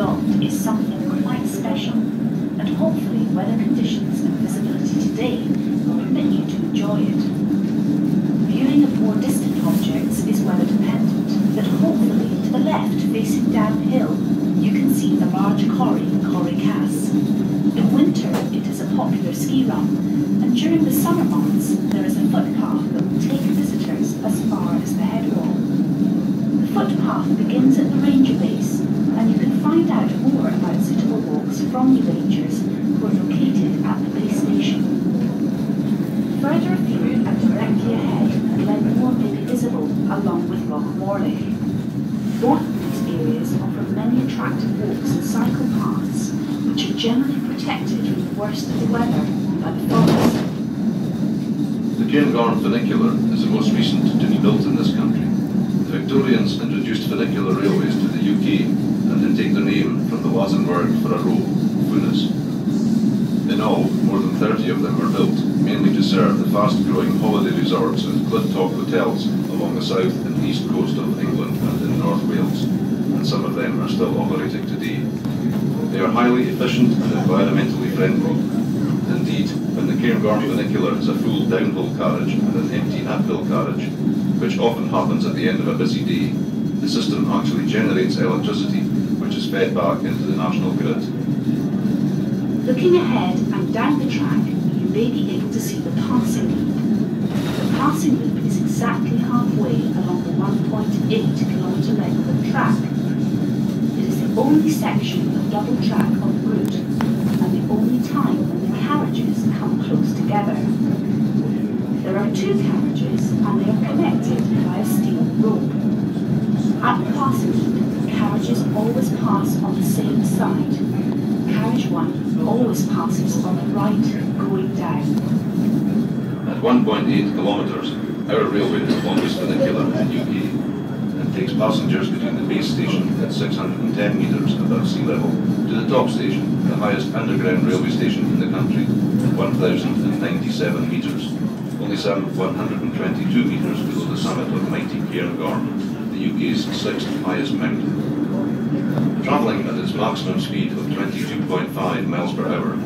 adopt is something quite special, and hopefully weather conditions and visibility today will permit you to enjoy it. Viewing of more distant objects is weather dependent, but hopefully to the left, facing downhill, you can see the large Carrigorm. In winter, it is a popular ski run, and during the summer months, there is a footpath that will take visitors as far as the head wall. The footpath begins at the ranger base, and you can find out more about suitable walks from the rangers who are located at the base station. Further afield and directly ahead, Glenmore may be visible along with Loch Morley. Both of these areas offer many attractive walks and cycle paths, which are generally protected from the worst of the weather by the forest. The Carrigorm funicular is the most recent to be built in this country. The Victorians introduced funicular railways to the UK, and they take their name from the Latin word for a road, funus. In all, more than 30 of them were built, mainly to serve the fast-growing holiday resorts and cliff-top hotels along the south and east coast of England and in North Wales, and some of them are still operating today. They are highly efficient and environmentally friendly. Indeed, when the Carrigorm funicular is a full downhill carriage and an empty uphill carriage, which often happens at the end of a busy day, the system actually generates electricity, which is fed back into the national grid. Looking ahead and down the track, you may be able to see the passing loop. The passing loop is exactly halfway along the 1.8-kilometre length of track. It is the only section of double track on the route, and the only time when the carriages come close together. There are two carriages, and they are connected by a steel rope. At the passing loop, the carriages always pass on the same side. Carriage 1 always passes on the right, going down. At 1.8 kilometres, our railway is the longest funicular in the UK, and takes passengers between the base station at 610 metres above sea level to the top station, the highest underground railway station in the country, at 1,097 metres, only some 122 metres below the summit of mighty Carrigorm, the UK's sixth highest mountain. Travelling at its maximum speed of 22.5 miles per hour,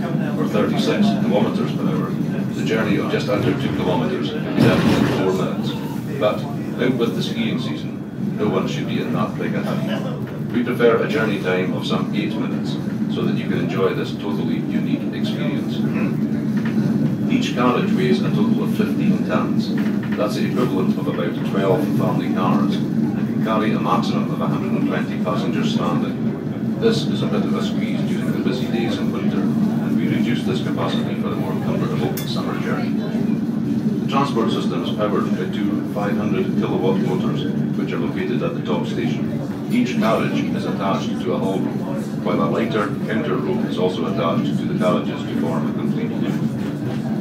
or 36 kilometres per hour, the journey of just under 2 kilometres can be done in 4 minutes. But, out with the skiing season, no one should be in that predicament. We prefer a journey time of some 8 minutes, so that you can enjoy this totally unique experience. Each carriage weighs a total of 15 tons. That's the equivalent of about 12 family cars, and can carry a maximum of 120 passengers standing. This is a bit of a squeeze during the busy days in winter, and we reduce this capacity for a more comfortable summer journey. The transport system is powered by two 500 kilowatt motors, which are located at the top station. Each carriage is attached to a hull rope, while a lighter counter rope is also attached to the carriages to form a complete loop.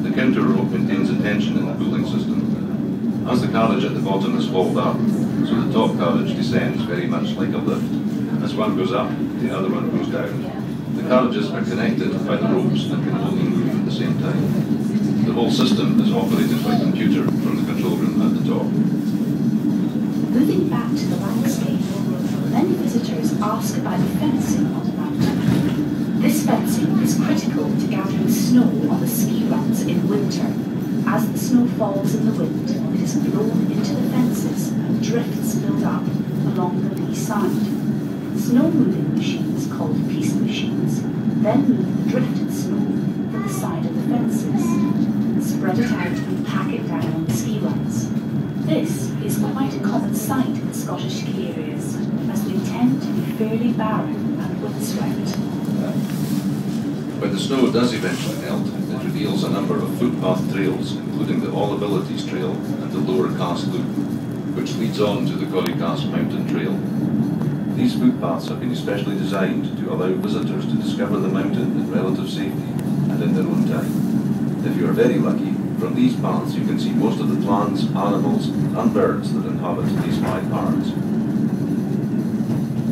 The counter rope maintains a tension in the cooling system. As the carriage at the bottom is hauled up, so the top carriage descends very much like a lift. As one goes up, the other one goes down. The carriages are connected by the ropes and can only move at the same time. The whole system is operated by computer from the control room at the top. Moving back to the landscape, many visitors ask about the fencing on the mountain. This fencing is critical to gathering snow on the ski runs in winter. As the snow falls in the wind, it is blown into the fences and drifts build up along the lee side. Snow-moving machines, called piste machines, then move the drifted snow to the side of the fences, spread it out and pack it down on the ski runs. This is quite a common sight in Scottish ski areas, as they tend to be fairly barren and windswept. When the snow does eventually melt, it reveals a number of footpath trails, including the All Abilities Trail and the Lower Cass Loop, which leads on to the Carrigorm Mountain Trail. These footpaths have been especially designed to allow visitors to discover the mountain in relative safety and in their own time. If you are very lucky, from these paths you can see most of the plants, animals and birds that inhabit these high parts.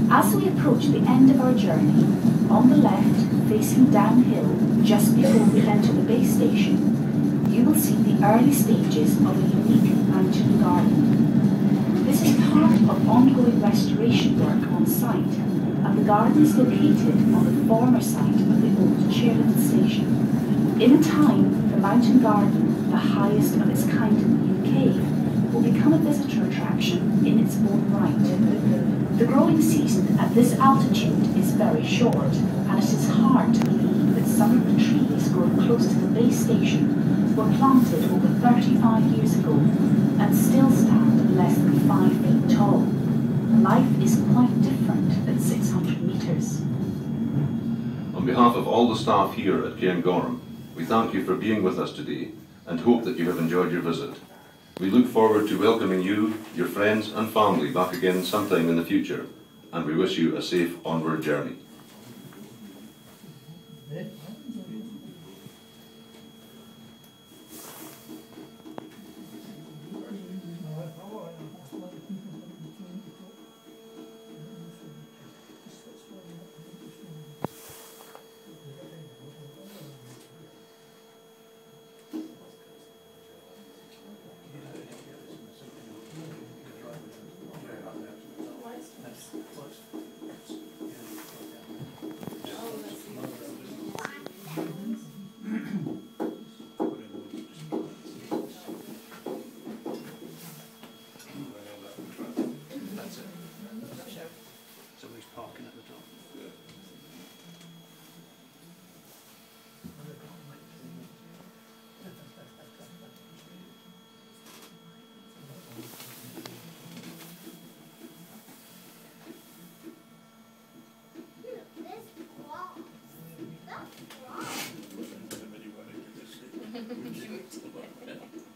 As we approach the end of our journey, on the left, facing downhill, just before we enter the base station, you will see the early stages of a unique mountain garden. This is part of ongoing restoration work on site, and the garden is located on the former site of the old chairlift station. In time, the mountain garden, the highest of its kind in the UK, will become a visitor attraction in its own right. The growing season at this altitude is very short, and it is hard to believe that some of the trees growing close to the base station were planted over 35 years ago and still stand less than 5 feet tall. Life is quite different at 600 metres. On behalf of all the staff here at Carrigorm, we thank you for being with us today and hope that you have enjoyed your visit. We look forward to welcoming you, your friends and family back again sometime in the future, and we wish you a safe onward journey. Somebody's parking at the top. This